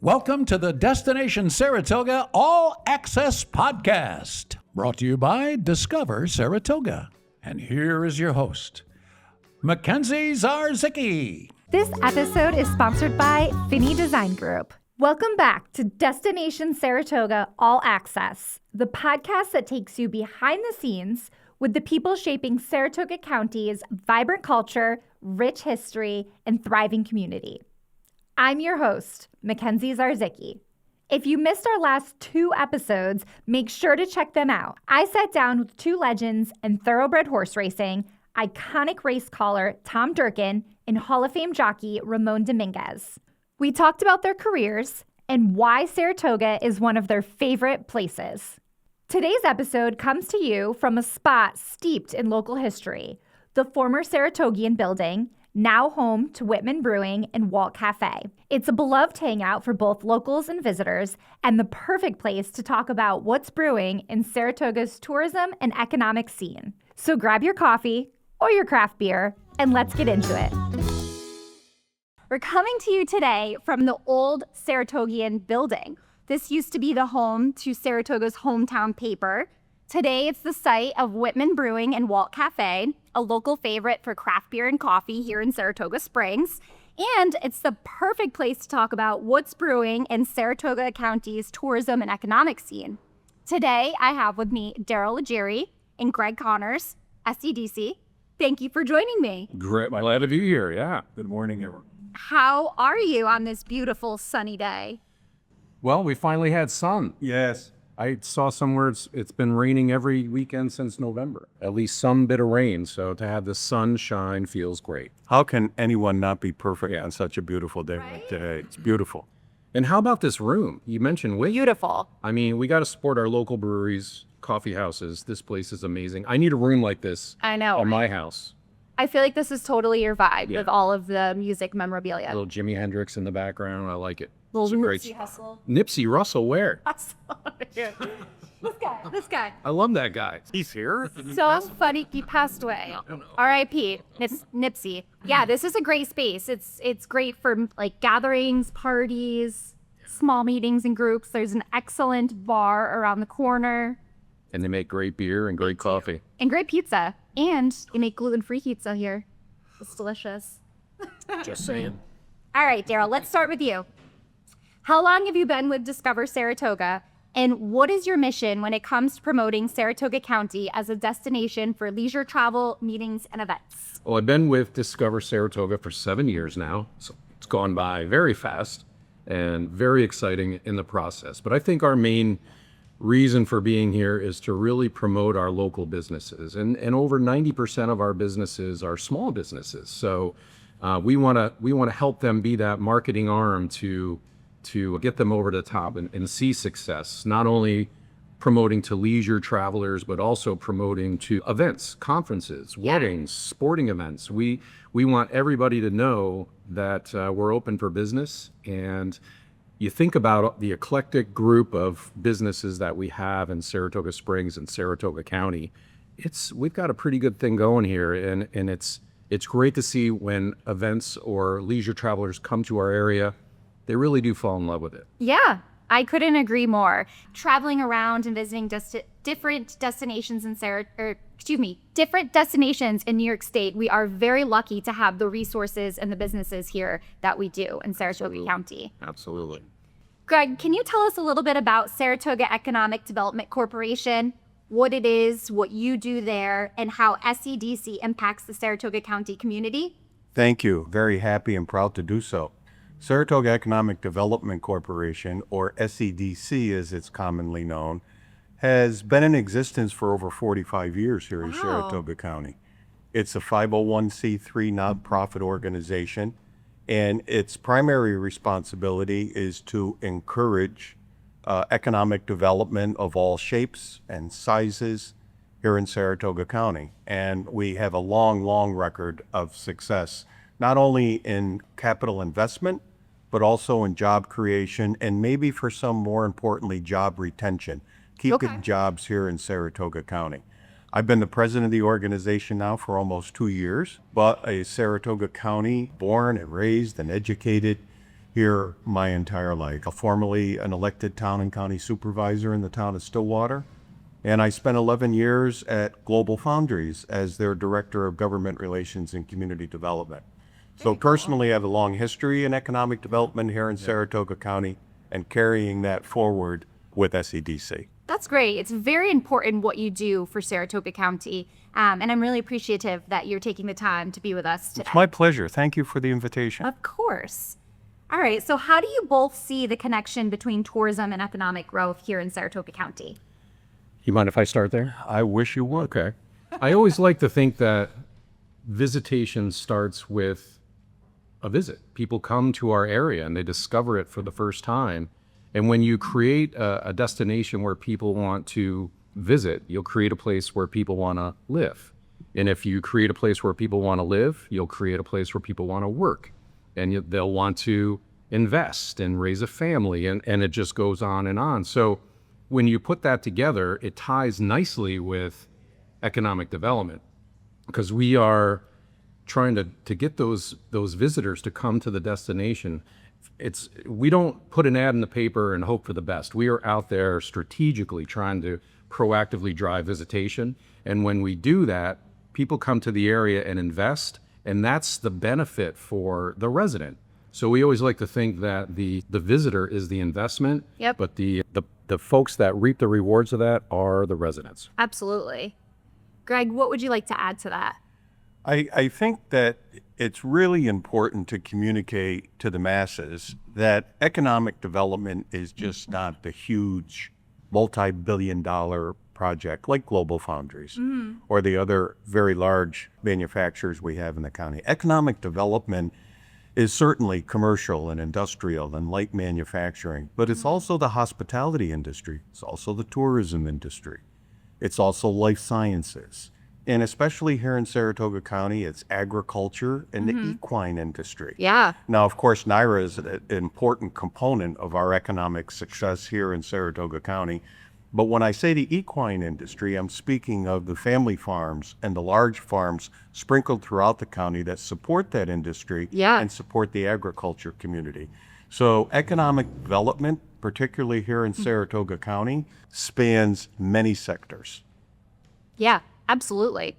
Welcome to the Destination Saratoga All Access Podcast, brought to you by Discover Saratoga. And here is your host, Mackenzie Zarzicki. This episode is sponsored by Finney Design Group. Welcome back to Destination Saratoga All Access, the podcast that takes you behind the scenes with the people shaping Saratoga County's vibrant culture, rich history, and thriving community. I'm your host, Mackenzie Zarzicki. If you missed our last two episodes, make sure to check them out. I sat down with two legends in thoroughbred horse racing, iconic race caller Tom Durkin and Hall of Fame jockey Ramon Dominguez. We talked about their careers and why Saratoga is one of their favorite places. Today's episode comes to you from a spot steeped in local history, the former Saratogian building, now home to Whitman Brewing and Walt Cafe. It's a beloved hangout for both locals and visitors, and the perfect place to talk about what's brewing in Saratoga's tourism and economic scene. So grab your coffee or your craft beer, and let's get into it. We're coming to you today from the old Saratogian building. This used to be the home to Saratoga's hometown paper. Today, it's the site of Whitman Brewing and Walt Cafe, a local favorite for craft beer and coffee here in Saratoga Springs. And it's the perfect place to talk about what's brewing in Saratoga County's tourism and economic scene. Today, I have with me Darryl Leggieri and Greg Connors, SCDC. Thank you for joining me. Great. I'm glad to be here. Yeah. Good morning, everyone. How are you on this beautiful sunny day? Well, we finally had sun. Yes. I saw somewhere it's been raining every weekend since November, at least some bit of rain. So to have the sunshine feels great. How can anyone not be perfect on such a beautiful day like today? It's beautiful. And how about this room? You mentioned Whitman. Beautiful. I mean, we got to support our local breweries, coffee houses. This place is amazing. I need a room like this I know. at my house. I feel like this is totally your vibe Yeah. with all of the music memorabilia. Little Jimi Hendrix in the background. I like it. Little It's a great Nipsey Hussle. Nipsey Russell, where? This guy. I love that guy. He's here? So funny, he passed away. R.I.P. Nipsey. Yeah, this is a great space. It's great for like gatherings, parties, small meetings and groups. There's an excellent bar around the corner. And they make great beer and great coffee. And great pizza. And they make gluten-free pizza here. It's delicious. Just saying. All right, Darryl, let's start with you. How long have you been with Discover Saratoga? And what is your mission when it comes to promoting Saratoga County as a destination for leisure travel, meetings, and events? Well, I've been with Discover Saratoga for 7 years now. So it's gone by very fast and very exciting in the process. But I think our main reason for being here is to really promote our local businesses. And over 90% of our businesses are small businesses. So we want to help them be that marketing arm to get them over the top and see success, not only promoting to leisure travelers, but also promoting to events, conferences, weddings, sporting events. We want everybody to know that we're open for business. And you think about the eclectic group of businesses that we have in Saratoga Springs and Saratoga County. We've got a pretty good thing going here, and it's great to see when events or leisure travelers come to our area. They really do fall in love with it. Yeah, I couldn't agree more. Traveling around and visiting different destinations in different destinations in New York State, we are very lucky to have the resources and the businesses here that we do in Saratoga County. Absolutely. Greg, can you tell us a little bit about Saratoga Economic Development Corporation, what it is, what you do there, and how SCDC impacts the Saratoga County community? Thank you. Very happy and proud to do so. Saratoga Economic Development Corporation, or SCDC as it's commonly known, has been in existence for over 45 years here in Saratoga County. It's a 501c3 nonprofit organization, and its primary responsibility is to encourage economic development of all shapes and sizes here in Saratoga County. And we have a long record of success, not only in capital investment, but also in job creation, and maybe for some, more importantly, job retention, keeping jobs here in Saratoga County. I've been the president of the organization now for almost 2 years, but a Saratoga County born and raised and educated here my entire life. Formerly an elected town and county supervisor in the town of Stillwater, and I spent 11 years at Global Foundries as their Director of Government Relations and Community Development. So personally, I have a long history in economic development here in Saratoga County and carrying that forward with SEDC. That's great. It's very important what you do for Saratoga County. And I'm really appreciative that you're taking the time to be with us today. It's my pleasure. Thank you for the invitation. Of course. All right. So how do you both see the connection between tourism and economic growth here in Saratoga County? You mind if I start there? I wish you would. Okay. I always like to think that visitation starts with a visit. People come to our area and they discover it for the first time. And when you create a destination where people want to visit, you'll create a place where people want to live. And if you create a place where people want to live, you'll create a place where people want to work. And they'll want to invest and raise a family, and it just goes on and on. So when you put that together, it ties nicely with economic development, because we are trying to get those visitors to come to the destination. We don't put an ad in the paper and hope for the best. We are out there strategically trying to proactively drive visitation. And when we do that, people come to the area and invest, and that's the benefit for the resident. So we always like to think that the visitor is the investment, Yep. but the folks that reap the rewards of that are the residents. Absolutely. Greg, what would you like to add to that? I think that it's really important to communicate to the masses that economic development is just not the huge multi-billion-dollar project like Global Foundries or the other very large manufacturers we have in the county. Economic development is certainly commercial and industrial and light manufacturing, but it's also the hospitality industry. It's also the tourism industry. It's also life sciences. And especially here in Saratoga County, it's agriculture and the equine industry. Yeah. Now, of course, NYRA is an important component of our economic success here in Saratoga County. But when I say the equine industry, I'm speaking of the family farms and the large farms sprinkled throughout the county that support that industry and support the agriculture community. So economic development, particularly here in Saratoga County, spans many sectors. Yeah, absolutely.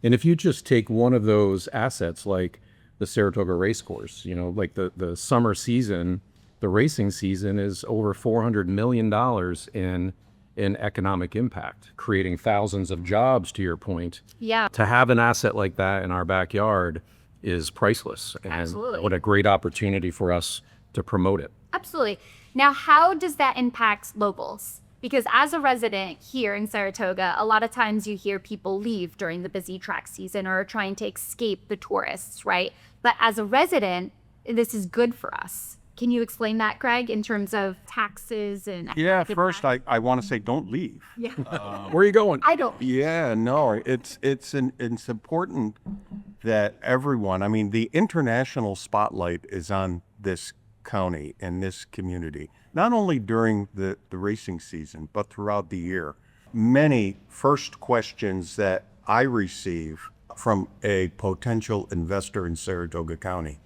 And if you just take one of those assets, like the Saratoga racecourse, like the summer season, the racing season is over $400 million in economic impact, creating thousands of jobs, to your point. Yeah. To have an asset like that in our backyard is priceless. And Absolutely. what a great opportunity for us to promote it. Absolutely. Now, how does that impact locals? Because as a resident here in Saratoga, a lot of times you hear people leave during the busy track season or are trying to escape the tourists, right? But as a resident, this is good for us. Can you explain that, Greg, in terms of taxes and... Yeah, first I want to say don't leave. Yeah. Where are you going? I don't... Yeah, no, it's important that everyone, I mean, the international spotlight is on this county and this community, not only during the racing season, but throughout the year. Many first questions that I receive from a potential investor in Saratoga County,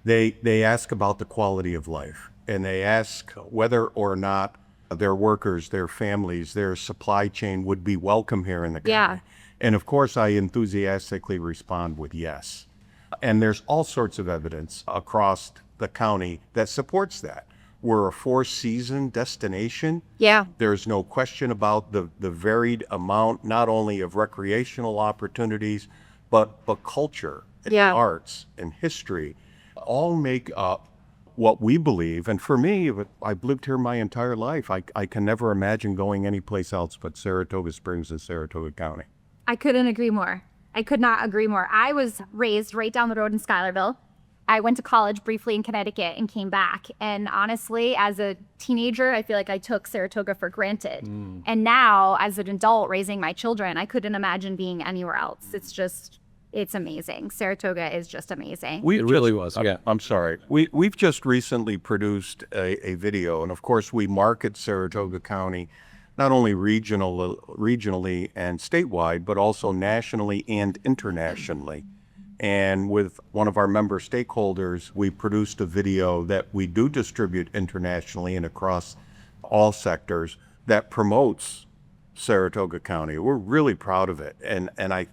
they ask about the quality of life, and they ask whether or not their workers, their families, their supply chain would be welcome here in the county. Yeah. And of course, I enthusiastically respond with yes. And there's all sorts of evidence across the county that supports that. We're a four-season destination. Yeah. There's no question about the varied amount, not only of recreational opportunities, but culture and arts and history all make up what we believe. And for me, I've lived here my entire life. I can never imagine going anyplace else but Saratoga Springs and Saratoga County. I couldn't agree more. I could not agree more. I was raised right down the road in Schuylerville. I went to college briefly in Connecticut and came back. And honestly, as a teenager, I feel like I took Saratoga for granted. And now, as an adult raising my children, I couldn't imagine being anywhere else. It's amazing. Saratoga is just amazing. It really was, yeah. I'm sorry. We've just recently produced a video, and of course we market Saratoga County not only regionally and statewide, but also nationally and internationally. And with one of our member stakeholders, we produced a video that we do distribute internationally and across all sectors that promotes Saratoga County. We're really proud of it. And I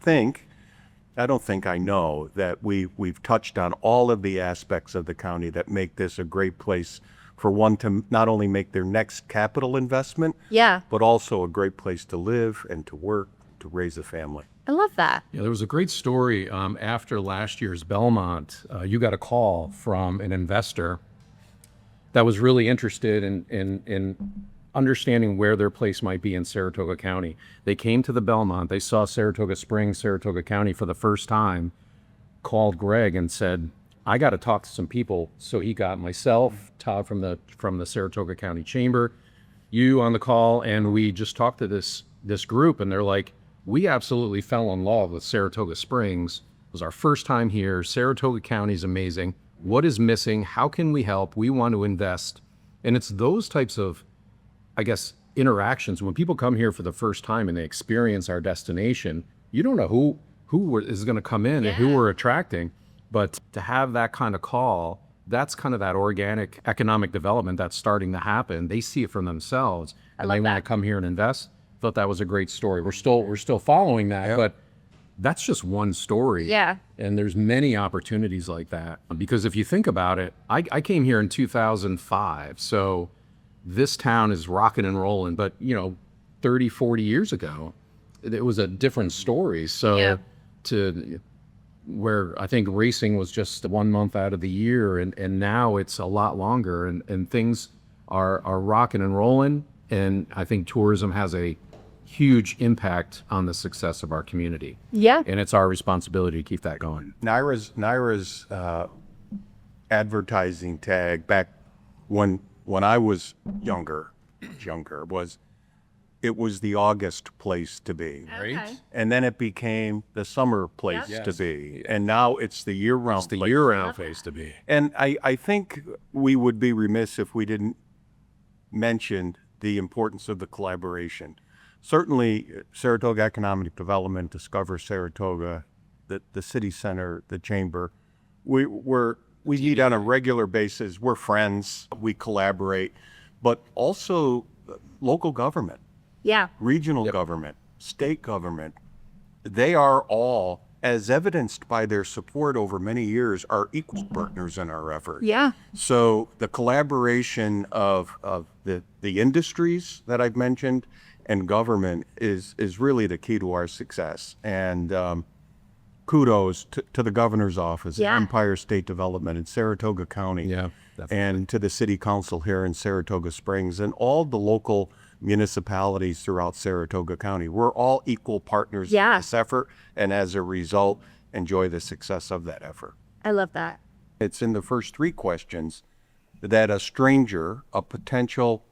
don't think I know that we've touched on all of the aspects of the county that make this a great place for one to not only make their next capital investment, Yeah. but also a great place to live and to work, to raise a family. I love that. Yeah, there was a great story after last year's Belmont. You got a call from an investor that was really interested in understanding where their place might be in Saratoga County. They came to the Belmont, they saw Saratoga Springs, Saratoga County for the first time, called Greg and said, I got to talk to some people. So he got myself, Todd from the Saratoga County Chamber, you on the call, and we just talked to this group, and they're like, we absolutely fell in love with Saratoga Springs. It was our first time here. Saratoga County is amazing. What is missing? How can we help? We want to invest. And it's those types of, I guess, interactions. When people come here for the first time and they experience our destination, you don't know who is going to come in and who we're attracting. But to have that kind of call, that's kind of that organic economic development that's starting to happen. They see it for themselves, and they want to come here and invest. Thought that was a great story. We're still following that, but that's just one story. Yeah. And there's many opportunities like that. Because if you think about it, I came here in 2005, so this town is rocking and rolling. But 30, 40 years ago, it was a different story. So to where I think racing was just 1 month out of the year, and now it's a lot longer, and things are rocking and rolling. And I think tourism has a huge impact on the success of our community. Yeah. And it's our responsibility to keep that going. Naira's advertising tag back when I was younger was, it was the August place to be. Right? And then it became the summer place to be. And now it's the year-round place. Year-round place to be. And I think we would be remiss if we didn't mention the importance of the collaboration. Certainly, Saratoga Economic Development, Discover Saratoga, the city center, the chamber, we meet on a regular basis. We're friends. We collaborate, but also local government, regional government, state government. They are all, as evidenced by their support over many years, are equal partners in our effort. Yeah. So the collaboration of the industries that I've mentioned and government is really the key to our success. And kudos to the governor's office, Empire State Development in Saratoga County, and to the city council here in Saratoga Springs, and all the local municipalities throughout Saratoga County. We're all equal partners in this effort, and as a result, enjoy the success of that effort. I love that. It's in the first three questions that a stranger, a potential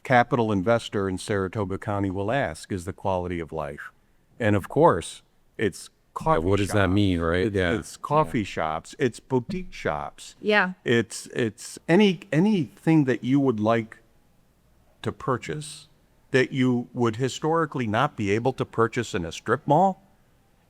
capital investor in Saratoga County will ask, is the quality of life. And of course, it's coffee What does that mean, right? It's coffee shops, it's boutique shops. Yeah. It's anything that you would like to purchase that you would historically not be able to purchase in a strip mall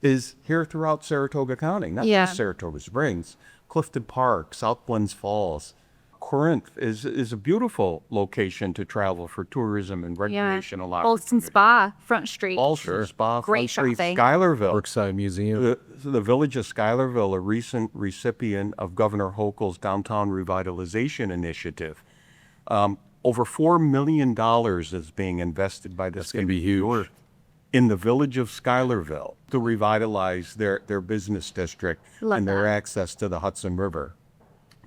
is here throughout Saratoga County, not just Saratoga Springs, Clifton Park, South Glens Falls. Corinth is a beautiful location to travel for tourism and recreational opportunities. Olson Spa, Front Street. Olson Spa, Great Front Street, shopping. Schuylerville. Brookside Museum. The village of Schuylerville, a recent recipient of Governor Hochul's Downtown Revitalization Initiative. Over $4 million is being invested by the That's state going to be huge. in the village of Schuylerville to revitalize their business district and their access to the Hudson River.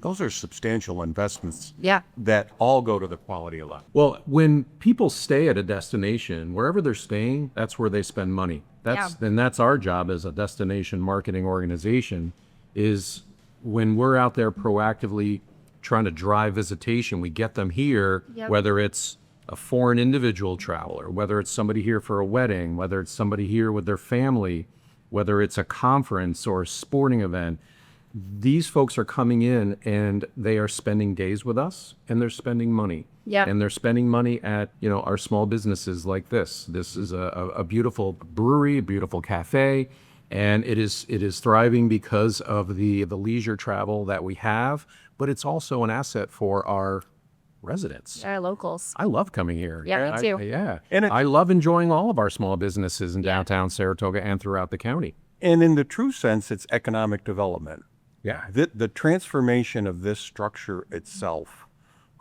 Those are substantial investments that all go to the quality of life. Well, when people stay at a destination, wherever they're staying, that's where they spend money. That's our job as a destination marketing organization, is when we're out there proactively trying to drive visitation, we get them here, whether it's a foreign individual traveler, whether it's somebody here for a wedding, whether it's somebody here with their family, whether it's a conference or a sporting event. These folks are coming in and they are spending days with us, and they're spending money. And they're spending money at, our small businesses like this. This is a beautiful brewery, a beautiful cafe, And it is thriving because of the leisure travel that we have, but it's also an asset for our residents. Locals. I love coming here. Yeah, me too. Yeah. And I love enjoying all of our small businesses in downtown Saratoga and throughout the county. And in the true sense, it's economic development. Yeah. The transformation of this structure itself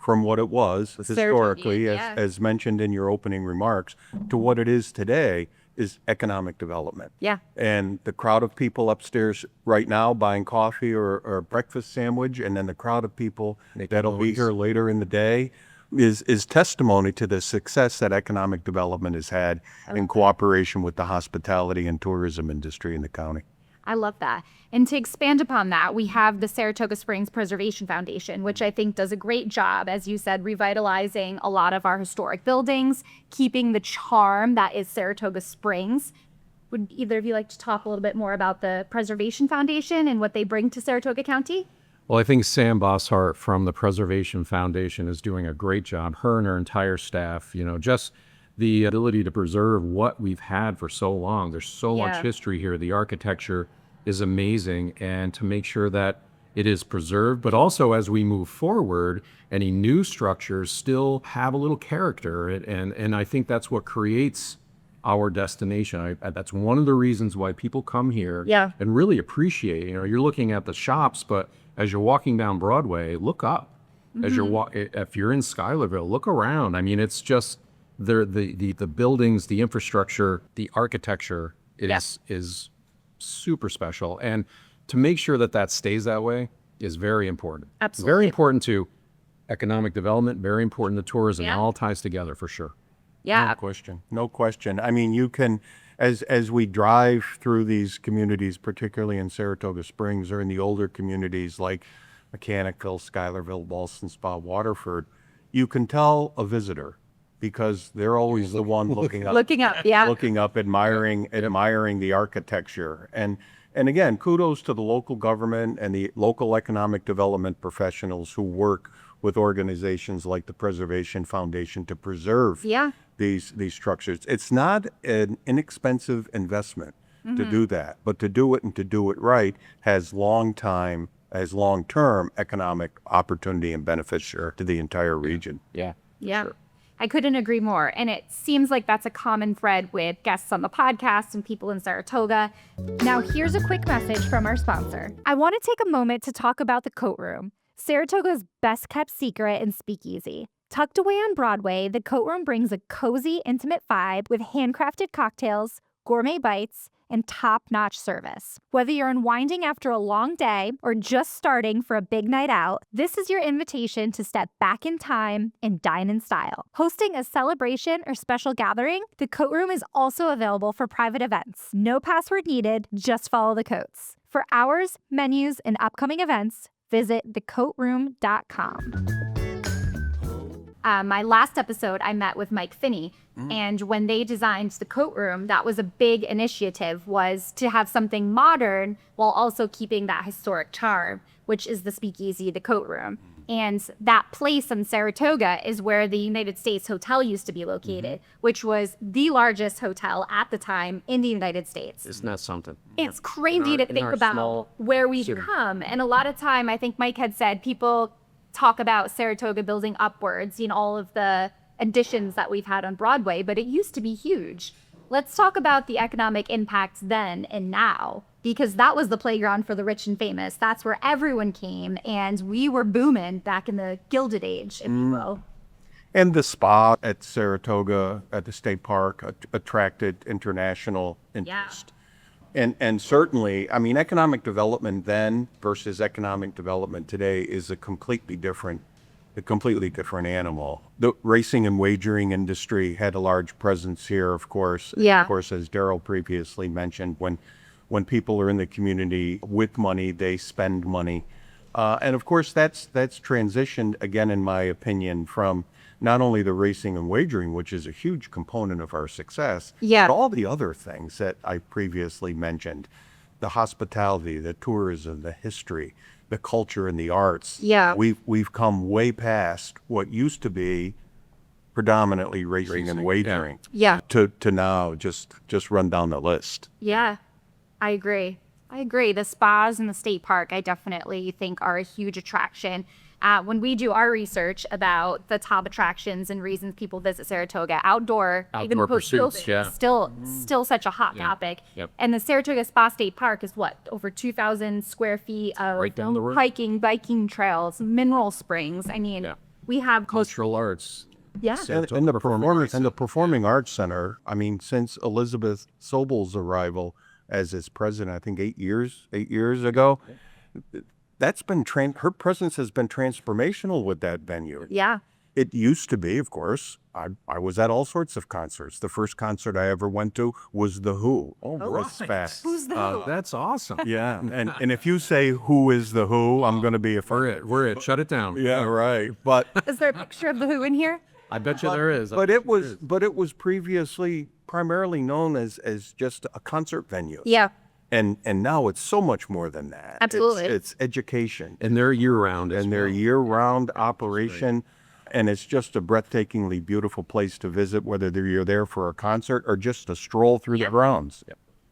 from what it was historically, yeah. as mentioned in your opening remarks, to what it is today is economic development. Yeah. And the crowd of people upstairs right now buying coffee or a breakfast sandwich, and then the crowd of people that'll be here later in the day is testimony to the success that economic development has had in cooperation with the hospitality and tourism industry in the county. I love that. And to expand upon that, we have the Saratoga Springs Preservation Foundation, which I think does a great job, as you said, revitalizing a lot of our historic buildings, keeping the charm that is Saratoga Springs. Would either of you like to talk a little bit more about the Preservation Foundation and what they bring to Saratoga County? Well, I think Sam Bosshart from the Preservation Foundation is doing a great job. Her and her entire staff, just the ability to preserve what we've had for so long. There's so much history here. The architecture is amazing, and to make sure that it is preserved, but also as we move forward, any new structures still have a little character. And I think that's what creates our destination. That's one of the reasons why people come here and really appreciate. You're looking at the shops, but as you're walking down Broadway, look up. As you're if you're in Schuylerville, look around. I mean, it's just the buildings, the infrastructure, the architecture. It is super special, and to make sure that stays that way is very important. Absolutely. Very important to economic development. Very important to tourism. It all ties together for sure. Yeah. No question. I mean, you can, as we drive through these communities, particularly in Saratoga Springs or in the older communities like Mechanicville, Schuylerville, Ballston Spa, Waterford, you can tell a visitor because they're always the one looking up. Looking up, admiring the architecture. And again, kudos to the local government and the local economic development professionals who work with organizations like the Preservation Foundation to preserve these structures. It's not an inexpensive investment to do that, but to do it and to do it right has long-term economic opportunity and benefits to the entire region. Yeah. Sure. I couldn't agree more. And it seems like that's a common thread with guests on the podcast and people in Saratoga. Now, here's a quick message from our sponsor. I want to take a moment to talk about the Coat Room, Saratoga's best kept secret and speakeasy. Tucked away on Broadway, the Coat Room brings a cozy, intimate vibe with handcrafted cocktails, gourmet bites, and top-notch service. Whether you're unwinding after a long day or just starting for a big night out, this is your invitation to step back in time and dine in style. Hosting a celebration or special gathering, the Coat Room is also available for private events. No password needed, just follow the coats. For hours, menus, and upcoming events, visit thecoatroom.com. My last episode, I met with Mike Finney, and when they designed the Coat Room, that was a big initiative, was to have something modern while also keeping that historic charm, which is the speakeasy, the Coat Room. And that place in Saratoga is where the United States Hotel used to be located, which was the largest hotel at the time in the United States. Isn't that something? It's crazy to think about where we've come. And a lot of time, I think Mike had said, people talk about Saratoga building upwards, all of the additions that we've had on Broadway, but it used to be huge. Let's talk about the economic impacts then and now, because that was the playground for the rich and famous. That's where everyone came, and we were booming back in the Gilded Age, if you will. And the spa at Saratoga, at the state park, attracted international interest. And certainly, I mean, economic development then versus economic development today is a completely different animal. The racing and wagering industry had a large presence here, of course. Yeah. Of course, as Darryl previously mentioned, when people are in the community with money, they spend money. And of course, that's transitioned, again, in my opinion, from not only the racing and wagering, which is a huge component of our success, but all the other things that I previously mentioned, the hospitality, the tourism, the history, the culture and the arts. Yeah. We've come way past what used to be predominantly racing and wagering. Yeah. To now just run down the list. Yeah. I agree. The spas and the state park, I definitely think are a huge attraction. When we do our research about the top attractions and reasons people visit Saratoga, outdoor even pursuits, still such a hot topic. Yep. And the Saratoga Spa State Park is what, over 2,000 square feet of Right down the road. hiking, biking trails, mineral springs. I mean, we have Cultural arts. yeah. And the Performing Arts Center, I mean, since Elizabeth Sobel's arrival as its president, I think 8 years ago, that's been her presence has been transformational with that venue. Yeah. It used to be, of course, I was at all sorts of concerts. The first concert I ever went to was The Who. Oh, was fast. Who's the That's awesome. Yeah, and if you say who is The Who, I'm going to be offended. We're it. Shut it down. Yeah, right. But Is there a picture of the Who in here? I bet you there is. But it was previously primarily known as just a concert venue. Yeah. And now it's so much more than that. Absolutely. It's education. And they're year-round as And they're well. year-round operation. And it's just a breathtakingly beautiful place to visit, whether you're there for a concert or just a stroll through the grounds.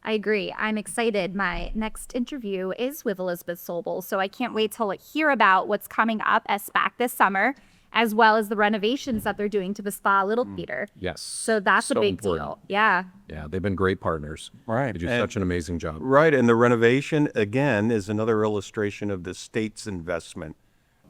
I agree. I'm excited. My next interview is with Elizabeth Sobel, so I can't wait to hear about what's coming up at SPAC this summer, as well as the renovations that they're doing to the Spa Little Theater. Yes. So that's a So big important. deal. Yeah. Yeah, they've been great partners. Right. They do And- such an amazing job. Right, and the renovation, again, is another illustration of the state's investment.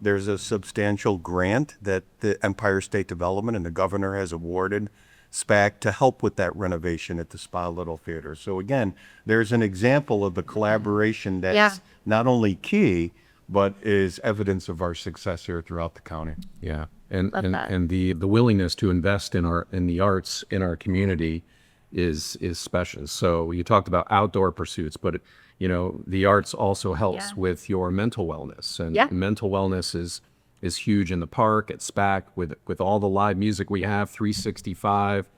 There's a substantial grant that the Empire State Development and the governor has awarded SPAC to help with that renovation at the Spa Little Theater. So again, there's an example of the collaboration that's not only key, but is evidence of our success here throughout the county. Yeah, and that. and the willingness to invest in the arts in our community is special. So you talked about outdoor pursuits, but the arts also helps with your mental wellness, and mental wellness is huge in the park at SPAC with all the live music we have, 365.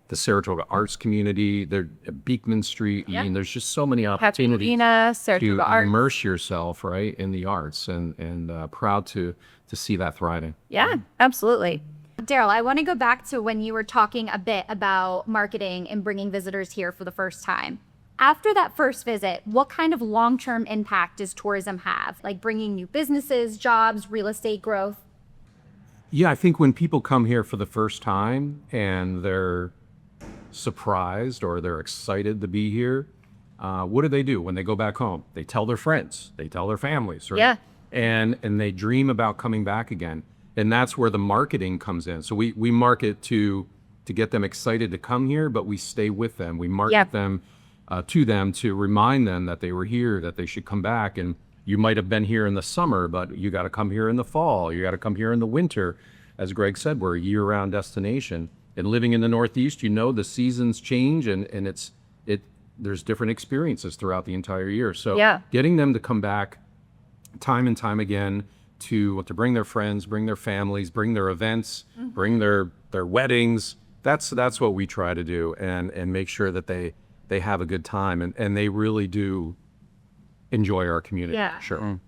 The Saratoga arts community, Beekman Street. I mean, there's just so many opportunities Arena, to Saratoga Arts. immerse yourself, right, in the arts, and proud to see that thriving. Yeah, absolutely. Darryl, I want to go back to when you were talking a bit about marketing and bringing visitors here for the first time. After that first visit, what kind of long-term impact does tourism have? Like bringing new businesses, jobs, real estate growth? Yeah, I think when people come here for the first time and they're surprised or they're excited to be here, what do when they go back home? They tell their friends, they tell their families, right? Yeah. And they dream about coming back again. And that's where the marketing comes in. So we market to get them excited to come here, but we stay with them. We market them to them to remind them that they were here, that they should come back. And you might have been here in the summer, but you got to come here in the fall. You got to come here in the winter. As Greg said, we're a year-round destination. And living in the Northeast, the seasons change, and there's different experiences throughout the entire year. So getting them to come back time and time again to bring their friends, bring their families, bring their events, bring their weddings. That's what we try to do, and make sure that they have a good time, and they really do enjoy our community. Yeah. Sure.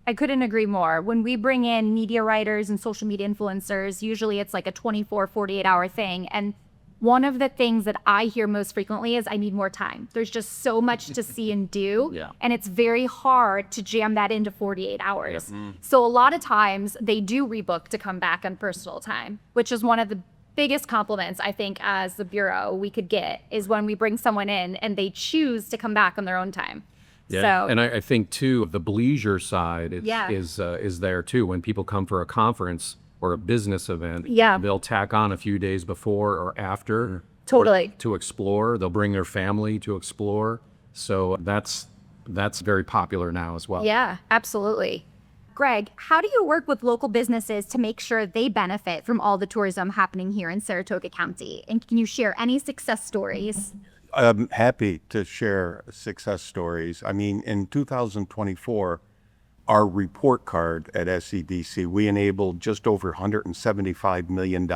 I couldn't agree more. When we bring in media writers and social media influencers, usually it's like a 24, 48-hour thing. And one of the things that I hear most frequently is I need more time. There's just so much to see and do. Yeah. And it's very hard to jam that into 48 hours. So a lot of times they do rebook to come back on personal time, which is one of the biggest compliments I think as the Bureau we could get, is when we bring someone in and they choose to come back on their own time. Yeah, So, and I think too the bleisure side is there too. When people come for a conference or a business event, they'll tack on a few days before or after Totally. to explore. They'll bring their family to explore. So that's very popular now as well. Yeah, absolutely. Greg, how do you work with local businesses to make sure they benefit from all the tourism happening here in Saratoga County? And can you share any success stories? I'm happy to share success stories. I mean, in 2024, our report card at SEDC, we enabled just over $175 million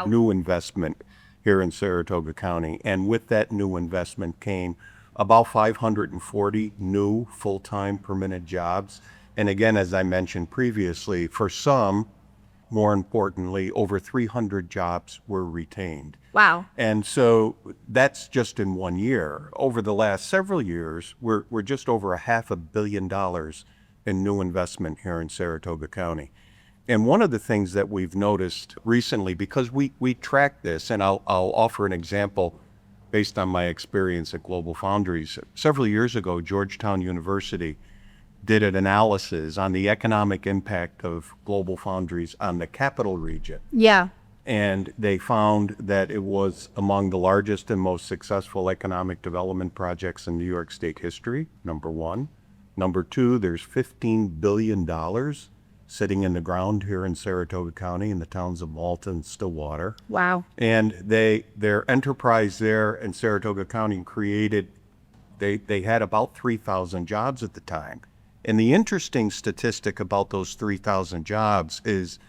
new investment here in Saratoga County. And with that new investment came about 540 new full-time permanent jobs. And again, as I mentioned previously, for some, more importantly, over 300 jobs were retained. Wow. And so that's just in 1 year. Over the last several years, we're just over $500 million in new investment here in Saratoga County. And one of the things that we've noticed recently, because we track this, and I'll offer an example based on my experience at Global Foundries. Several years ago, Georgetown University did an analysis on the economic impact of Global Foundries on the capital region. Yeah. And they found that it was among the largest and most successful economic development projects in New York State history, number one. Number two, there's $15 billion sitting in the ground here in Saratoga County in the towns of Malta and Stillwater. Wow. And their enterprise there in Saratoga County they had about 3,000 jobs at the time. And the interesting statistic about those 3,000 jobs is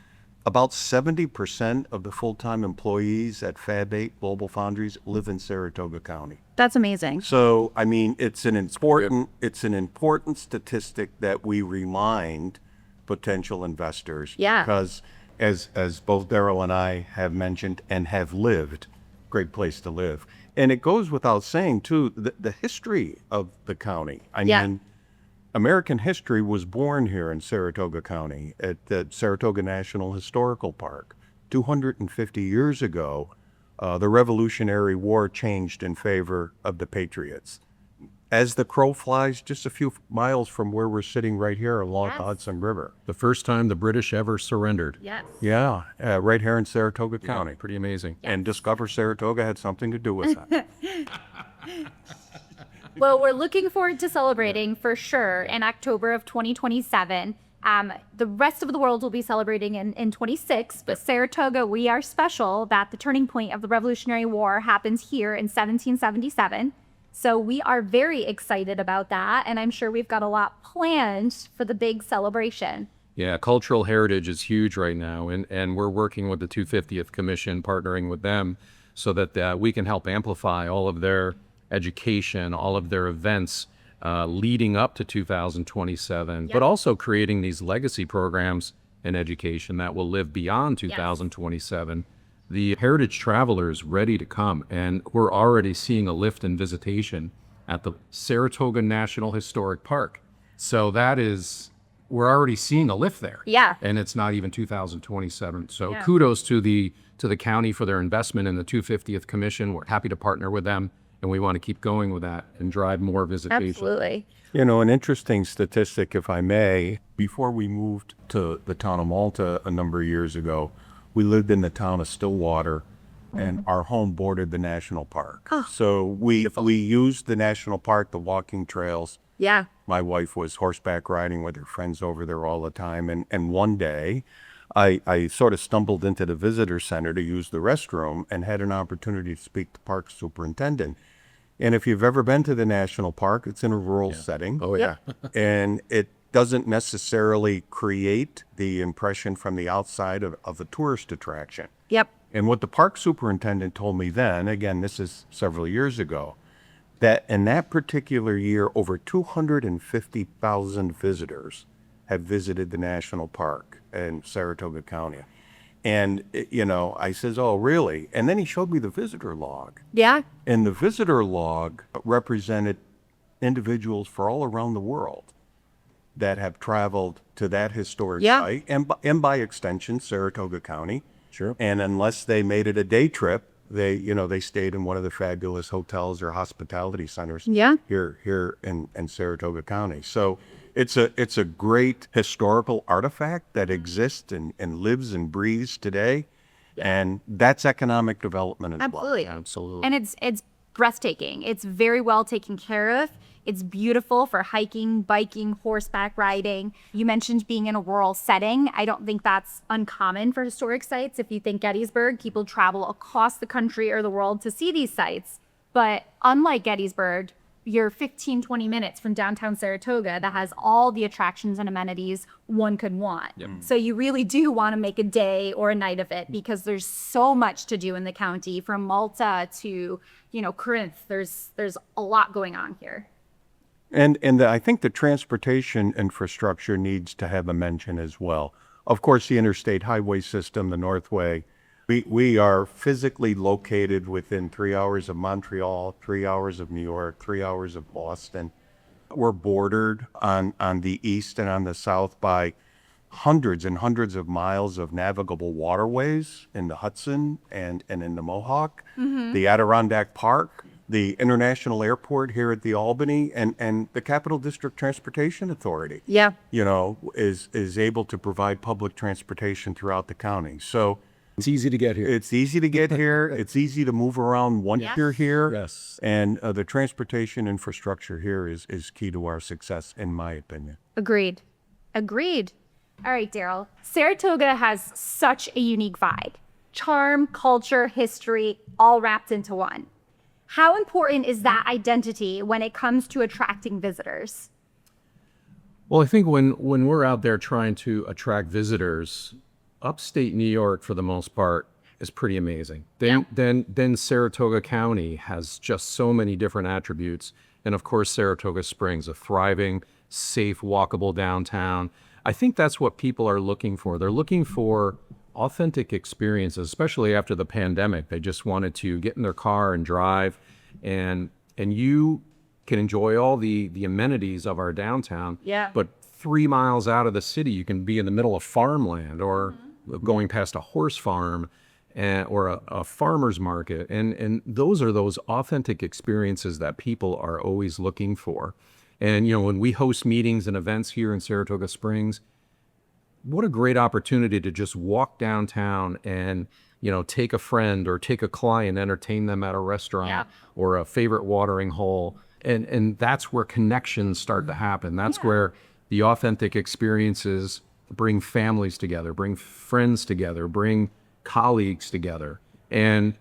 about 70% of the full-time employees at Fab 8 Global Foundries live in Saratoga County. That's amazing. So, I mean, it's an important statistic that we remind potential investors. Yeah. Because as both Darryl and I have mentioned and have lived, great place to live. And it goes without saying, too, the history of the county. I mean, American history was born here in Saratoga County at the Saratoga National Historical Park. 250 years ago, the Revolutionary War changed in favor of the Patriots. As the crow flies, just a few miles from where we're sitting right here along the Hudson River. The first time the British ever surrendered. Yes. Yeah, right here in Saratoga County. Pretty amazing. And Discover Saratoga had something to do with that. Well, we're looking forward to celebrating for sure in October of 2027. The rest of the world will be celebrating in 26, but Saratoga, we are special that the turning point of the Revolutionary War happens here in 1777. So we are very excited about that, and I'm sure we've got a lot planned for the big celebration. Yeah, cultural heritage is huge right now, and we're working with the 250th Commission, partnering with them so that we can help amplify all of their education, all of their events leading up to 2027, but also creating these legacy programs in education that will live beyond 2027. The heritage travelers ready to come, and we're already seeing a lift in visitation at the Saratoga National Historic Park. So we're already seeing a lift there. Yeah. And it's not even 2027. So kudos to the county for their investment in the 250th Commission. We're happy to partner with them, and we want to keep going with that and drive more visitation. Absolutely. You know, an interesting statistic, if I may, before we moved to the town of Malta a number of years ago, we lived in the town of Stillwater, and our home bordered the national park. So we used the national park, the walking trails. Yeah. My wife was horseback riding with her friends over there all the time. And one day, I sort of stumbled into the visitor center to use the restroom and had an opportunity to speak to park superintendent. And if you've ever been to the national park, it's in a rural setting. Oh, yeah. And it doesn't necessarily create the impression from the outside of a tourist attraction. Yep. And what the park superintendent told me then, again, this is several years ago, that in that particular year, over 250,000 visitors have visited the national park in Saratoga County. And, you know, I says, oh, really? And then he showed me the visitor log. Yeah. And the visitor log represented individuals for all around the world that have traveled to that historic site, and by extension, Saratoga County. Sure. And unless they made it a day trip, they stayed in one of the fabulous hotels or hospitality centers here in Saratoga County. So it's a great historical artifact that exists and lives and breathes today. And that's economic development as Absolutely. well. Absolutely. And it's breathtaking. It's very well taken care of. It's beautiful for hiking, biking, horseback riding. You mentioned being in a rural setting. I don't think that's uncommon for historic sites. If you think Gettysburg, people travel across the country or the world to see these sites. But unlike Gettysburg, you're 15, 20 minutes from downtown Saratoga that has all the attractions and amenities one could want. So you really do want to make a day or a night of it because there's so much to do in the county, from Malta to, Corinth. There's a lot going on here. And I think the transportation infrastructure needs to have a mention as well. Of course, the interstate highway system, the Northway. We are physically located within 3 hours of Montreal, 3 hours of New York, 3 hours of Boston. We're bordered on the east and on the south by hundreds and hundreds of miles of navigable waterways in the Hudson and in the Mohawk, the Adirondack Park, the International Airport here at the Albany, and the Capital District Transportation Authority. Yeah. Is able to provide public transportation throughout the county. So It's easy to get here. it's easy to get here. It's easy to move around once you're here. Yes. And the transportation infrastructure here is key to our success, in my opinion. Agreed. All right, Darryl. Saratoga has such a unique vibe. Charm, culture, history, all wrapped into one. How important is that identity when it comes to attracting visitors? Well, I think when we're out there trying to attract visitors, upstate New York, for the most part, is pretty amazing. Then Saratoga County has just so many different attributes. And of course, Saratoga Springs, a thriving, safe, walkable downtown. I think that's what people are looking for. They're looking for authentic experiences, especially after the pandemic. They just wanted to get in their car and drive, and you can enjoy all the amenities of our downtown. Yeah. But 3 miles out of the city, you can be in the middle of farmland or going past a horse farm or a farmer's market. And those are those authentic experiences that people are always looking for. And, when we host meetings and events here in Saratoga Springs, what a great opportunity to just walk downtown and, take a friend or take a client, entertain them at a restaurant or a favorite watering hole. And that's where connections start to happen. That's where the authentic experiences bring families together, bring friends together, bring colleagues together. And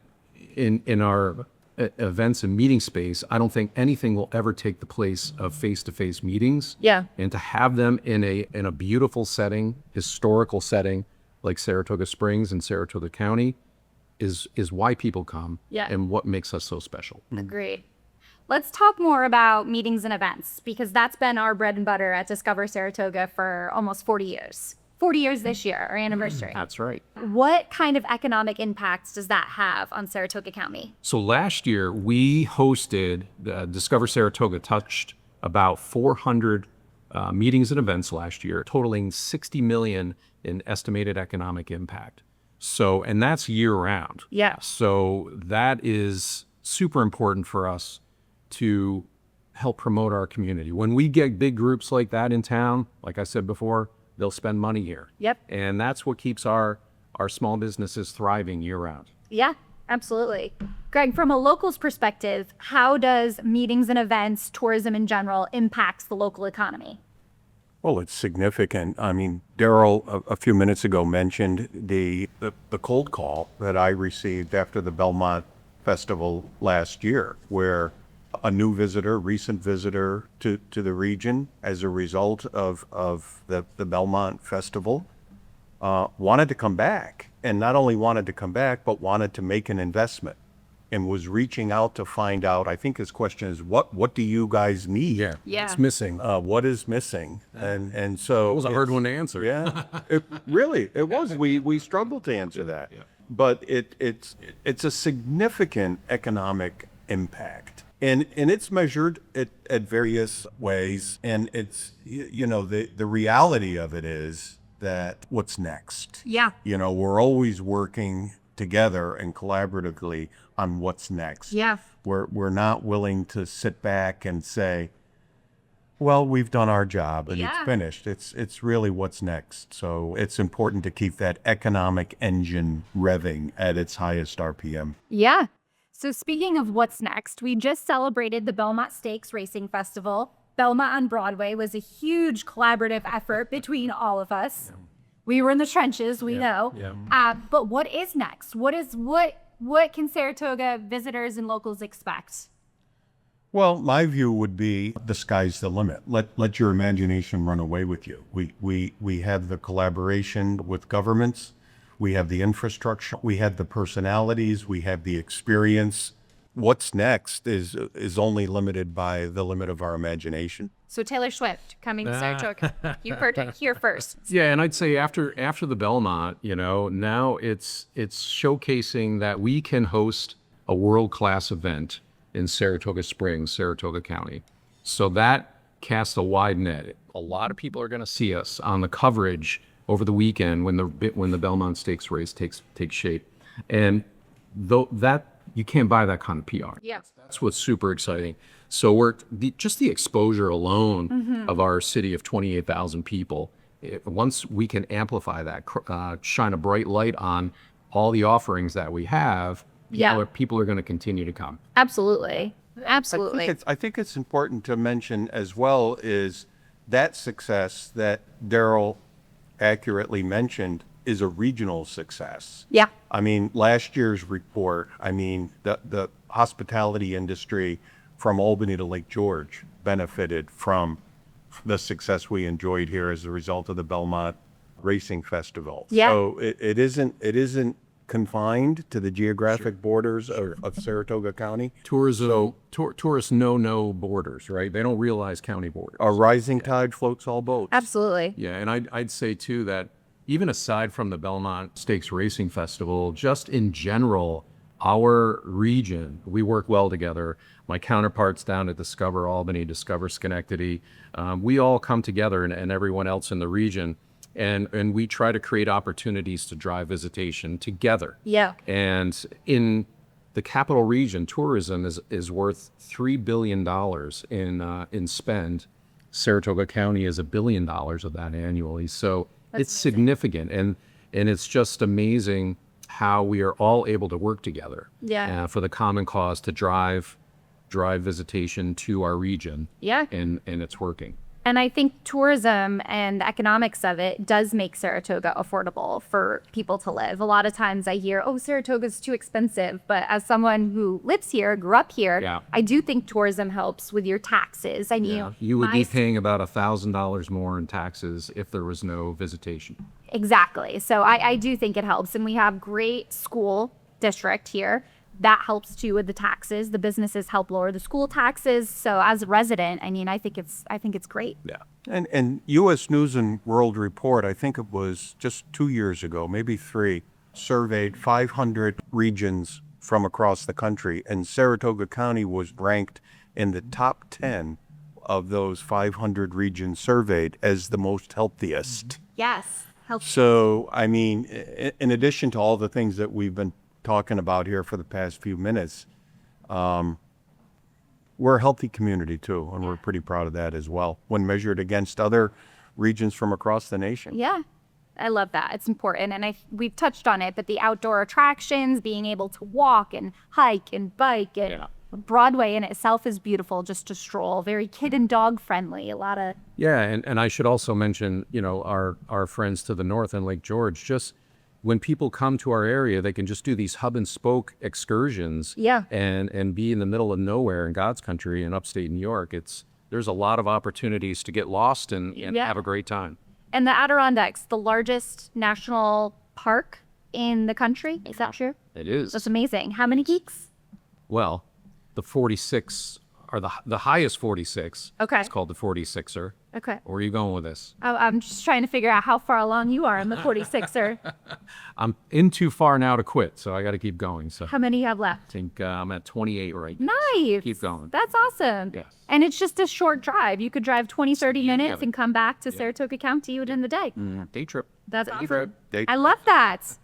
in our events and meeting space, I don't think anything will ever take the place of face-to-face meetings. Yeah. And to have them in a beautiful setting, historical setting like Saratoga Springs and Saratoga County is why people come. Yeah. And what makes us so special. Agreed. Let's talk more about meetings and events, because that's been our bread and butter at Discover Saratoga for almost 40 years. 40 years this year, our anniversary. That's right. What kind of economic impacts does that have on Saratoga County? So last year we hosted, Discover Saratoga touched about 400 meetings and events last year, totaling 60 million in estimated economic impact. So, and that's year round. Yeah. So that is super important for us to help promote our community. When we get big groups like that in town, like I said before, they'll spend money here. Yep. And that's what keeps our small businesses thriving year round. Yeah, absolutely. Greg, from a local's perspective, how does meetings and events, tourism in general, impacts the local economy? Well, it's significant. I mean, Darryl a few minutes ago mentioned the cold call that I received after the Belmont Festival last year, where a new visitor, recent visitor to the region as a result of the Belmont Festival, wanted to come back. And not only wanted to come back, but wanted to make an investment and was reaching out to find out. I think his question is, what do you guys need? Yeah. It's missing. What is missing? And so It was a hard one to answer. Yeah, it was. We struggled to answer that. Yeah. But it's a significant economic impact. And it's measured at various ways. And it's, the reality of it is that what's next? Yeah. We're always working together and collaboratively on what's next. Yeah. We're not willing to sit back and say, well, we've done our job and it's finished. It's really what's next. So it's important to keep that economic engine revving at its highest RPM. Yeah. So speaking of what's next, we just celebrated the Belmont Stakes Racing Festival. Belmont on Broadway was a huge collaborative effort between all of us. Yeah. We were in the trenches, we know. Yeah. But what is next? What can Saratoga visitors and locals expect? Well, my view would be the sky's the limit. Let your imagination run away with you. We have the collaboration with governments. We have the infrastructure. We have the personalities. We have the experience. What's next is only limited by the limit of our imagination. So Taylor Swift coming to Saratoga. You heard it here first. Yeah, and I'd say after the Belmont, now it's showcasing that we can host a world-class event in Saratoga Springs, Saratoga County. So that casts a wide net. A lot of people are going to see us on the coverage over the weekend when the Belmont Stakes race takes shape, and though that you can't buy that kind of PR. Yeah. That's what's super exciting. So just the exposure alone of our city of 28,000 people. Once we can amplify that, shine a bright light on all the offerings that we have, people are going to continue to come. Absolutely. Absolutely. I think it's important to mention as well is that success that Darryl accurately mentioned is a regional success. Yeah. I mean, last year's report, the hospitality industry from Albany to Lake George benefited from the success we enjoyed here as a result of the Belmont Racing Festival. Yeah. So it isn't confined to the geographic borders of Saratoga County. Tourism, tourists know no borders, right? They don't realize county borders. A rising tide floats all boats. Absolutely. Yeah, and I'd say too that even aside from the Belmont Stakes Racing Festival, just in general, our region, we work well together. My counterparts down at Discover Albany, Discover Schenectady, we all come together and everyone else in the region, and we try to create opportunities to drive visitation together. Yeah. And in the capital region, tourism is worth $3 billion in spend. Saratoga County is $1 billion of that annually. So it's significant, and it's just amazing how we are all able to work together for the common cause to drive visitation to our region. Yeah. And it's working. And I think tourism and the economics of it does make Saratoga affordable for people to live. A lot of times I hear, Saratoga's too expensive. But as someone who lives here, grew up here, I do think tourism helps with your taxes. You would be paying about $1,000 more in taxes if there was no visitation. Exactly. So I do think it helps. And we have great school district here. That helps too with the taxes. The businesses help lower the school taxes. So as a resident, I think it's great. Yeah. And U.S. News and World Report, I think it was just 2 years ago, maybe 3, surveyed 500 regions from across the country, and Saratoga County was ranked in the top 10 of those 500 regions surveyed as the most healthiest. Yes. So, in addition to all the things that we've been talking about here for the past few minutes, we're a healthy community too, and we're pretty proud of that as well when measured against other regions from across the nation. Yeah, I love that. It's important, and we've touched on it, but the outdoor attractions, being able to walk and hike and bike, and Broadway in itself is beautiful just to stroll. Very kid and dog friendly. A lot of and I should also mention, our friends to the north in Lake George. Just when people come to our area, they can just do these hub and spoke excursions and be in the middle of nowhere in God's country in upstate New York. There's a lot of opportunities to get lost and have a great time. And the Adirondacks, the largest national park in the country. Is that true? It is. That's amazing. How many geeks? Well, the 46 are the highest 46. Okay. It's called the 46er. Okay. Where are you going with this? I'm just trying to figure out how far along you are in the 46er. I'm in too far now to quit, so I got to keep going. So how many you have left? I think I'm at 28 right now. Nice. Keep going. That's awesome. Yes. And it's just a short drive. You could drive 20, 30 minutes and come back to Saratoga County within the day. Day trip. That's awesome. Day I love that.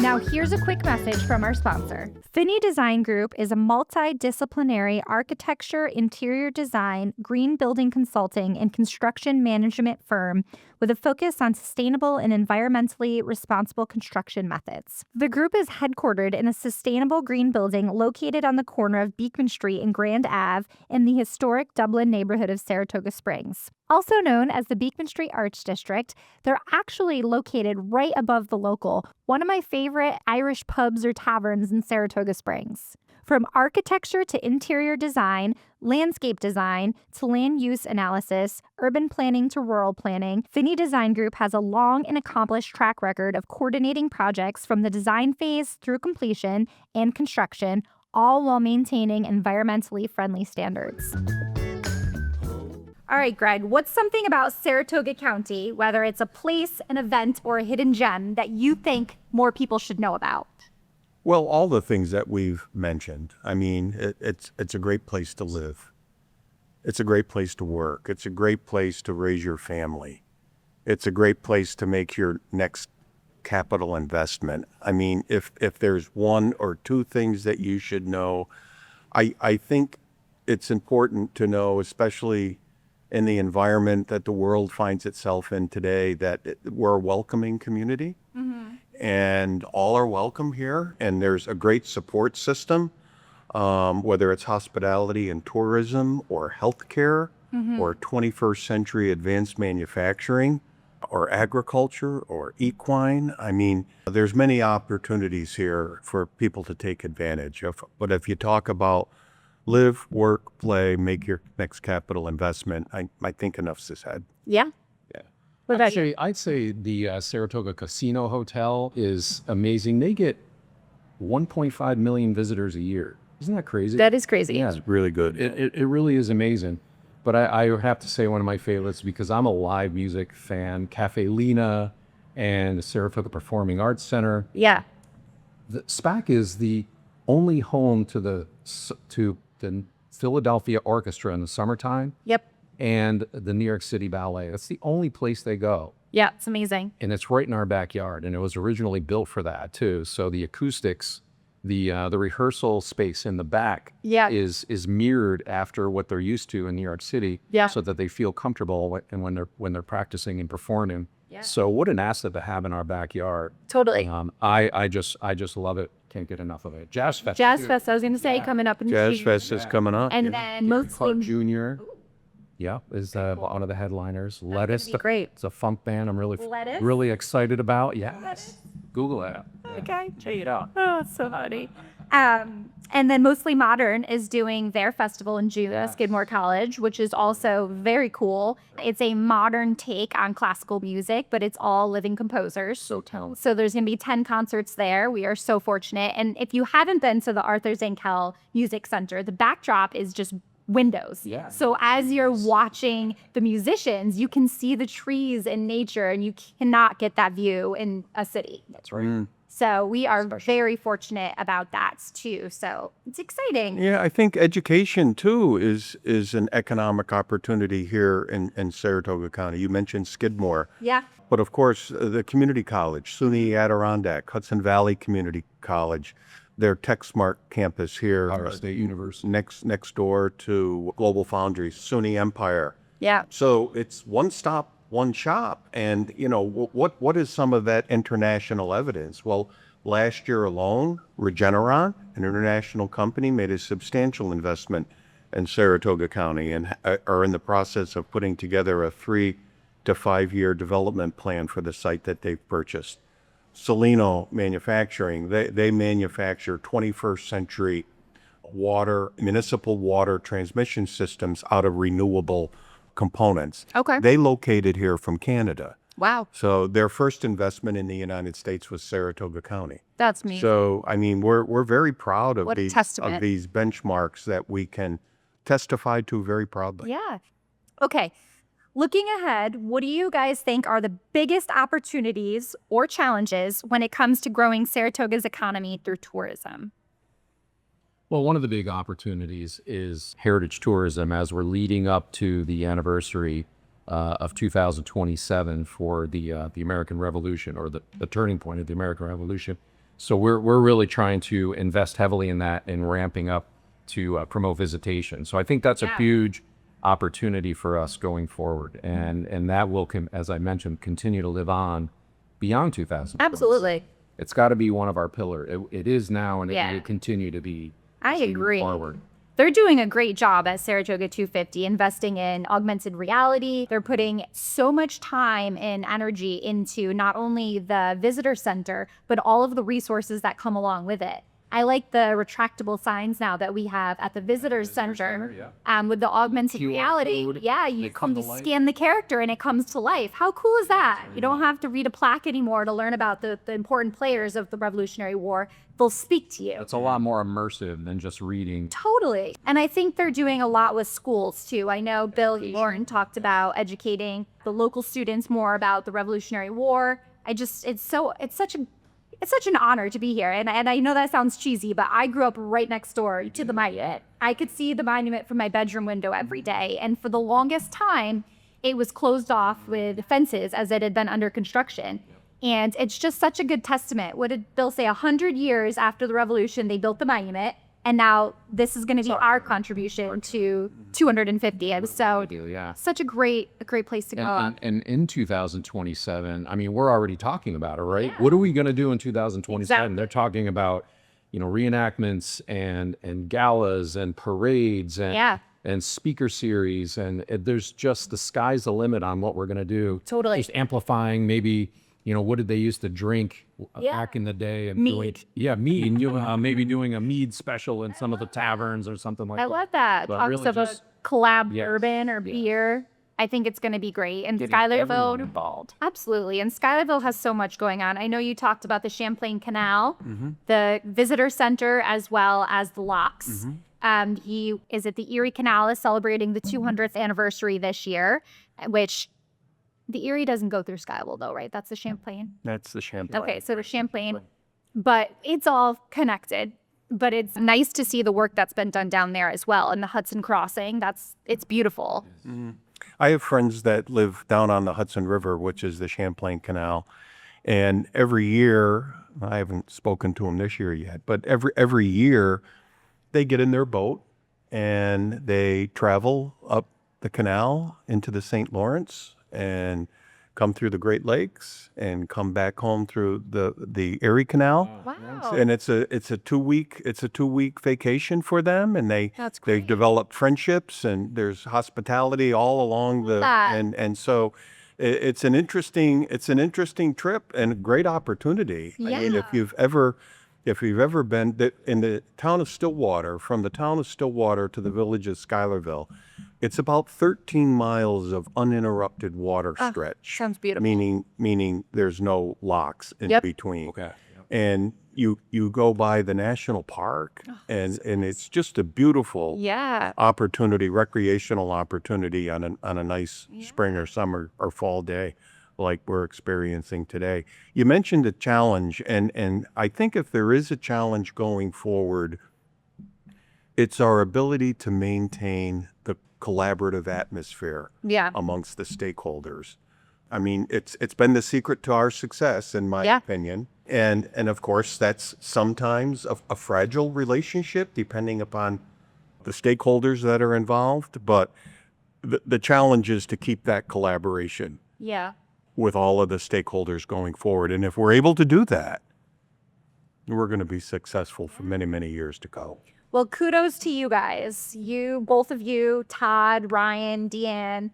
Now, here's a quick message from our sponsor. Finney Design Group is a multidisciplinary architecture, interior design, green building consulting, and construction management firm with a focus on sustainable and environmentally responsible construction methods. The group is headquartered in a sustainable green building located on the corner of Beekman Street and Grand Ave in the historic Dublin neighborhood of Saratoga Springs. Also known as the Beekman Street Arts District, they're actually located right above the Local, one of my favorite Irish pubs or taverns in Saratoga Springs. From architecture to interior design, landscape design to land use analysis, urban planning to rural planning, Finney Design Group has a long and accomplished track record of coordinating projects from the design phase through completion and construction, all while maintaining environmentally friendly standards. All right, Greg, what's something about Saratoga County, whether it's a place, an event, or a hidden gem, that you think more people should know about? Well, all the things that we've mentioned. I mean, it's a great place to live. It's a great place to work. It's a great place to raise your family. It's a great place to make your next capital investment. I mean, if there's one or two things that you should know, I think it's important to know, especially in the environment that the world finds itself in today, that we're a welcoming community. And all are welcome here. And there's a great support system, whether it's hospitality and tourism or healthcare or 21st century advanced manufacturing or agriculture or equine. I mean, there's many opportunities here for people to take advantage of. But if you talk about live, work, play, make your next capital investment, I think enough's said. Yeah. What about you? Actually, I'd say the Saratoga Casino Hotel is amazing. They get 1.5 million visitors a year. Isn't that crazy? That is crazy. Yeah, It's really good. it really is amazing. But I have to say one of my favorites, because I'm a live music fan, Cafe Lena and the Saratoga Performing Arts Center. Yeah. The SPAC is the only home to the Philadelphia Orchestra in the summertime Yep. and the New York City Ballet. That's the only place they go. Yeah, it's amazing. And it's right in our backyard. And it was originally built for that too. So the acoustics, the rehearsal space in the back Yeah. is mirrored after what they're used to in New York City, Yeah. so that they feel comfortable and when they're practicing and performing. Yeah. So what an asset to have in our backyard. Totally. I just love it. Can't get enough of it. Jazz Fest. Jazz too. Fest, I was going to say, coming up in Jazz June. Fest is coming up. And then Clark mostly Jr. Yeah, is one of the headliners. Lettuce. be great. It's a funk band. I'm Lettuce? really excited about. Yes. Google that. Okay. Check it out. Oh, it's so funny. And then Mostly Modern is doing their festival in June at Skidmore College, which is also very cool. It's a modern take on classical music, but it's all living composers. So talented. So there's going to be 10 concerts there. We are so fortunate. And if you haven't been to the Arthur Zankel Music Center, the backdrop is just windows. Yeah. So as you're watching the musicians, you can see the trees and nature, and you cannot get that view in a city. That's right. So we are very fortunate about that too. So it's exciting. Yeah, I think education too is an economic opportunity here in Saratoga County. You mentioned Skidmore, Yeah. but of course the community college, SUNY Adirondack, Hudson Valley Community College, their TechSmart campus here, Ohio State University. next door to Global Foundries, SUNY Empire. Yeah. So it's one stop, one shop. And, you know, what is some of that international evidence? Well, last year alone, Regeneron, an international company, made a substantial investment in Saratoga County and are in the process of putting together a 3 to 5 year development plan for the site that they've purchased. Solino Manufacturing, they manufacture 21st century municipal water transmission systems out of renewable components. Okay. They located here from Canada. Wow. So their first investment in the United States was Saratoga County. That's me. So, I mean, we're very proud of What a these testament. benchmarks that we can testify to very proudly. Yeah. Okay. Looking ahead, what do you guys think are the biggest opportunities or challenges when it comes to growing Saratoga's economy through tourism? Well, one of the big opportunities is heritage tourism, as we're leading up to the anniversary of 2027 for the American Revolution, or the turning point of the American Revolution. So we're really trying to invest heavily in that and ramping up to promote visitation. So I think that's a huge opportunity for us going forward, and that will, as I mentioned, continue to live on beyond 2000. Absolutely. It's got to be one of our pillars. It is now, and Yeah. it will continue to be. I as we move agree. Forward. They're doing a great job at Saratoga 250, investing in augmented reality. They're putting so much time and energy into not only the visitor center, but all of the resources that come along with it. I like the retractable signs now that we have at the visitor center with the augmented reality. code, Yeah, you come to scan the character and it comes to life. How cool is that? You don't have to read a plaque anymore to learn about the important players of the Revolutionary War. They'll speak to you. It's a lot more immersive than just reading. Totally. And I think they're doing a lot with schools too. I know Bill Lauren talked about educating the local students more about the Revolutionary War. It's such an honor to be here. And I know that sounds cheesy, but I grew up right next door to the monument. I could see the monument from my bedroom window every day. And for the longest time, it was closed off with fences as it had been under construction. And it's just such a good testament. What did Bill say? 100 years after the Revolution, they built the monument. And now this is going to be our contribution to 250. And so such a great place to go. And in 2027, I mean, we're already talking about it, right? What are we going to do in 2027? Exactly. They're talking about, reenactments and galas and parades and speaker series. And there's just, the sky's the limit on what we're going to do. Totally. Just amplifying maybe, what did they used to drink back in the day? And mead. Mead. Maybe doing a mead special in some of the taverns or something like that. I love that. But Talks really of a just- collab bourbon or beer. I think it's going to be great. And everyone Schuylerville, involved. absolutely. And Schuylerville has so much going on. I know you talked about the Champlain Canal, the visitor center, as well as the locks. He is at the Erie Canal, is celebrating the 200th anniversary this year, which the Erie doesn't go through Schuylerville though, right? That's the Champlain. That's the Champlain. Okay, so the Champlain, but it's all connected. But it's nice to see the work that's been done down there as well. And the Hudson Crossing, it's beautiful. I have friends that live down on the Hudson River, which is the Champlain Canal. And every year, I haven't spoken to them this year yet, but every year they get in their boat and they travel up the canal into the St. Lawrence and come through the Great Lakes and come back home through the Erie Canal. Wow. And it's a 2-week vacation for them, and they great. develop friendships, and there's hospitality all along and so it's an interesting trip and a great opportunity. I mean, if you've ever been in the town of Stillwater, from the town of Stillwater to the village of Schuylerville, it's about 13 miles of uninterrupted water stretch. Sounds beautiful. Meaning there's no locks in between. Okay. And you go by the national park, and it's just a beautiful opportunity, recreational opportunity on a nice spring or summer or fall day like we're experiencing today. You mentioned a challenge, and I think if there is a challenge going forward, it's our ability to maintain the collaborative atmosphere amongst the stakeholders. I mean, it's been the secret to our success, in my opinion. And of course, that's sometimes a fragile relationship, depending upon the stakeholders that are involved. But the challenge is to keep that collaboration with all of the stakeholders going forward. And if we're able to do that, we're going to be successful for many, many years to go. Well, kudos to you guys. Both of you, Todd, Ryan, Deanne,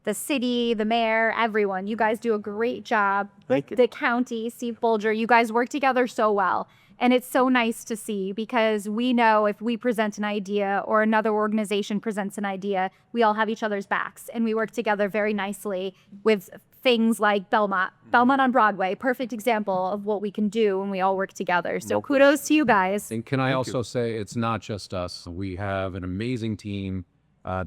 the city, the mayor, everyone. You guys do a great job. Thank you. The county, Steve Bolger, you guys work together so well. And it's so nice to see, because we know if we present an idea or another organization presents an idea, we all have each other's backs, and we work together very nicely with things like Belmont on Broadway, perfect example of what we can do when we all work together. So kudos to you guys. And can I also say, it's not just us. We have an amazing team,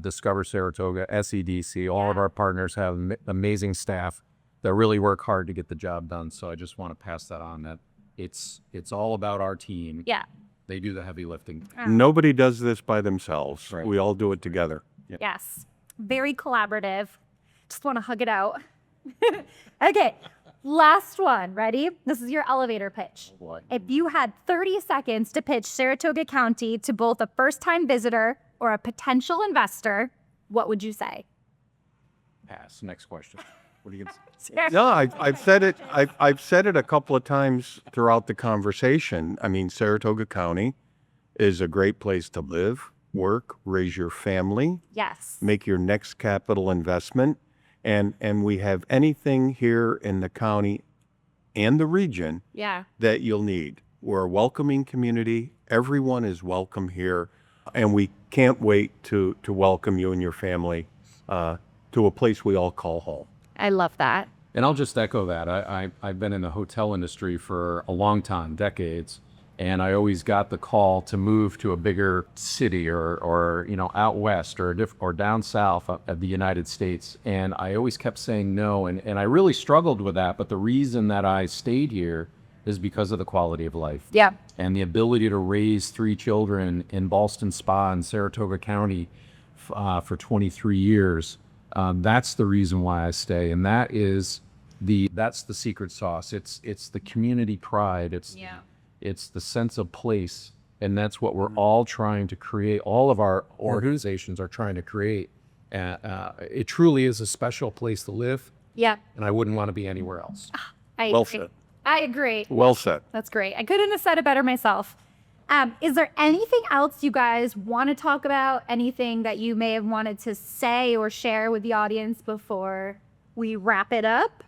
Discover Saratoga, SEDC. All of our partners have amazing staff that really work hard to get the job done. So I just want to pass that on, that it's all about our team. Yeah. They do the heavy lifting. Nobody does this by themselves. Right. We all do it together. Yes. Very collaborative. Just want to hug it out. Okay. Last one. Ready? This is your elevator pitch. If you had 30 seconds to pitch Saratoga County to both a first-time visitor or a potential investor, what would you say? Pass. Next question. What are you going to say? No, I've said it. I've said it a couple of times throughout the conversation. I mean, Saratoga County is a great place to live, work, raise your family, Yes. make your next capital investment, and we have anything here in the county and the region Yeah. that you'll need. We're a welcoming community. Everyone is welcome here. And we can't wait to welcome you and your family to a place we all call home. I love that. And I'll just echo that. I've been in the hotel industry for a long time, decades, and I always got the call to move to a bigger city or out west or down south of the United States. And I always kept saying no, and I really struggled with that. But the reason that I stayed here is because of the quality of life. Yeah. And the ability to raise 3 children in Ballston Spa in Saratoga County for 23 years. That's the reason why I stay, and that's the secret sauce. It's the community pride. It's the sense of place, and that's what we're all trying to create. All of our organizations are trying to create. It truly is a special place to live. Yeah. And I wouldn't want to be anywhere else. Well said. I agree. Well said. That's great. I couldn't have said it better myself. Is there anything else you guys want to talk about? Anything that you may have wanted to say or share with the audience before we wrap it up?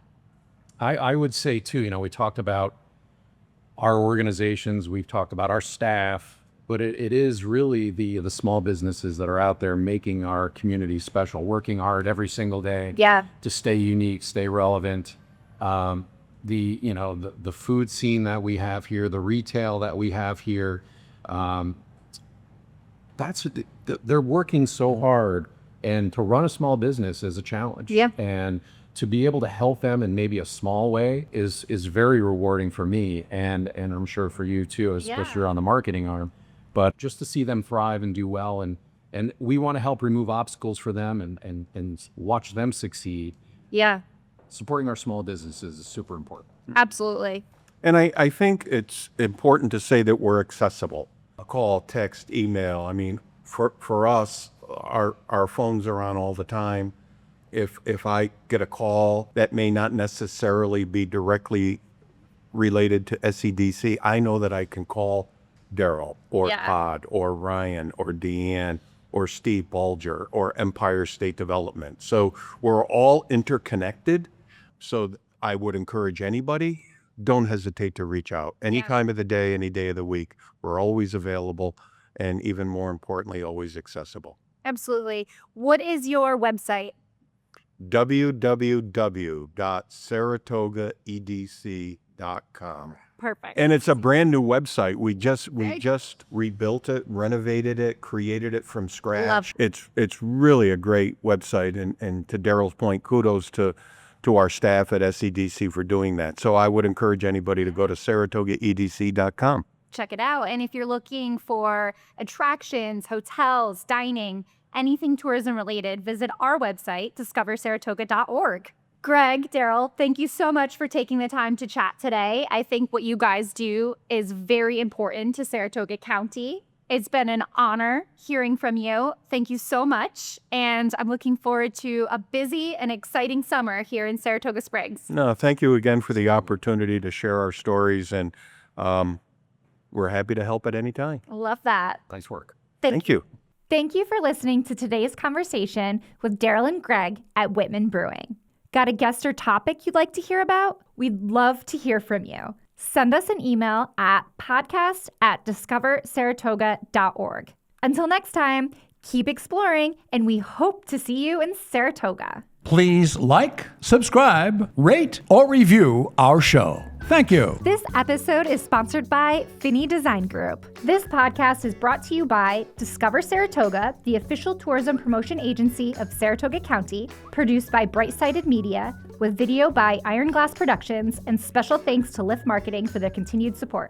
I would say too, we talked about our organizations, we've talked about our staff, but it is really the small businesses that are out there making our community special, working hard every single day to stay unique, stay relevant. The food scene that we have here, the retail that we have here, they're working so hard, and to run a small business is a challenge. Yeah. And to be able to help them in maybe a small way is very rewarding for me, and I'm sure for you too, especially you're on the marketing arm. But just to see them thrive and do well, and we want to help remove obstacles for them and watch them succeed. Yeah. Supporting our small businesses is super important. Absolutely. And I think it's important to say that we're accessible. A call, text, email. I mean, for us, our phones are on all the time. If I get a call that may not necessarily be directly related to SCDC, I know that I can call Darryl or Todd or Ryan or Deanne or Steve Bulger or Empire State Development. So we're all interconnected. So I would encourage anybody, don't hesitate to reach out. Any time of the day, any day of the week. We're always available, and even more importantly, always accessible. Absolutely. What is your website? www.saratogaedc.com. Perfect. And it's a brand new website. We just rebuilt it, renovated it, created it from scratch. It's really a great website, and to Darryl's point, kudos to our staff at SCDC for doing that. So I would encourage anybody to go to saratogaedc.com. Check it out. And if you're looking for attractions, hotels, dining, anything tourism related, visit our website, discoversaratoga.org. Greg, Darryl, thank you so much for taking the time to chat today. I think what you guys do is very important to Saratoga County. It's been an honor hearing from you. Thank you so much. And I'm looking forward to a busy and exciting summer here in Saratoga Springs. No, thank you again for the opportunity to share our stories, and we're happy to help at any time. Love that. Nice work. Thank you. Thank you for listening to today's conversation with Darryl and Greg at Whitman Brewing. Got a guest or topic you'd like to hear about? We'd love to hear from you. Send us an email at podcast@discoversaratoga.org. Until next time, keep exploring, and we hope to see you in Saratoga. Please like, subscribe, rate, or review our show. Thank you. This episode is sponsored by Finney Design Group. This podcast is brought to you by Discover Saratoga, the official tourism promotion agency of Saratoga County, produced by Bright-Sided Media, with video by Iron Glass Productions, and special thanks to Lift Marketing for their continued support.